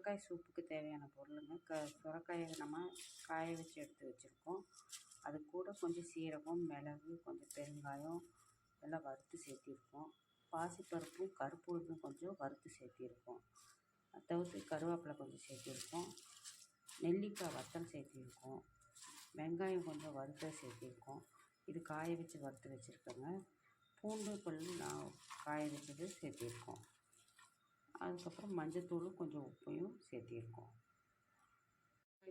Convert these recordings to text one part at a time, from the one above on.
சுரக்காய் சூப்புக்கு தேவையான பொருளுங்க. சுரக்காயை நம்ம காய வச்சு எடுத்து வச்சுருக்கோம். அது கூட கொஞ்சம் சீரகம், மிளகு, கொஞ்சம் பெருங்காயம் எல்லாம் வறுத்து சேர்த்திருக்கோம். பாசிப்பருப்பும் கருப்பு உளுந்தும் கொஞ்சம் வறுத்து சேர்த்திருக்கோம். அதை தவிர்த்து கருவேப்பிலை கொஞ்சம் சேர்த்திருக்கோம். நெல்லிக்காய் வத்தல் சேர்த்திருக்கோம். வெங்காயம் கொஞ்சம் வறுத்த சேர்த்திருக்கோம். இது காய வச்சு வறுத்து வச்சுருக்கேங்க. பூண்டு பல் நான் காய வச்சது சேர்த்திருக்கோம். அதுக்கப்புறம் மஞ்சத்தூளும் கொஞ்சம் உப்பையும் சேர்த்திருக்கோம்.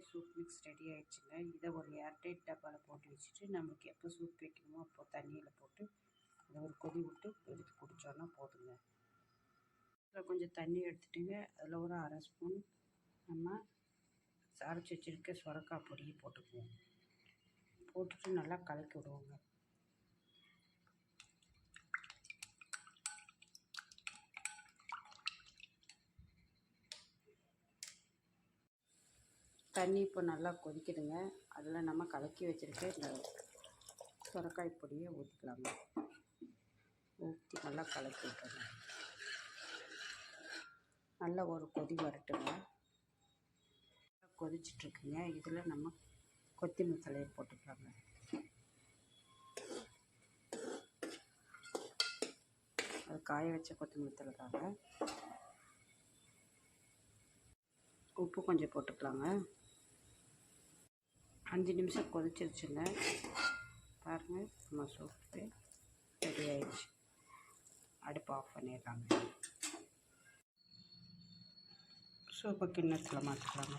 சூப் மிக்ஸ் ரெடி ஆகிடுச்சுங்க. இதை ஒரு ஏர்டைட் டப்பாவில் போட்டு வச்சுட்டு நம்மளுக்கு எப்போ சூப் வைக்கணுமோ அப்போ தண்ணியில் போட்டு அதை ஒரு கொதி விட்டு எடுத்து குடித்தோன்னா போதுங்க. அதில் கொஞ்சம் தண்ணி எடுத்துட்டுங்க, அதில் ஒரு அரை ஸ்பூன் நம்ம அரைச்சி வச்சுருக்க சுரக்காய் பொடியை போட்டுக்குவோம். போட்டுட்டு நல்லா கலக்கி விடுவோங்க. தண்ணி இப்போ நல்லா கொதிக்குதுங்க. அதில் நம்ம கலக்கி வச்சுருக்க இந்த சுரக்காய் பொடியை ஊற்றிக்கலாங்க. ஊற்றி நல்லா கலக்கி விட்டுருங்க. நல்லா ஒரு கொதி வரட்டுங்க. கொதிச்சிட்ருக்குங்க. இதில் நம்ம கொத்தமல்லி தழையை போட்டுக்கலாங்க. அது காய வச்ச கொத்தமல்லி தழை தாங்க. உப்பு கொஞ்சம் போட்டுக்கலாங்க. 5 நிமிஷம் கொதிச்சிருச்சுங்க. பாருங்கள், நம்ம சூப்பு ரெடி ஆயிடுச்சு. அடுப்பு ஆஃப் பண்ணிடலாங்க. சூப்பை கிண்ணத்தில் மாற்றிக்கலாங்க.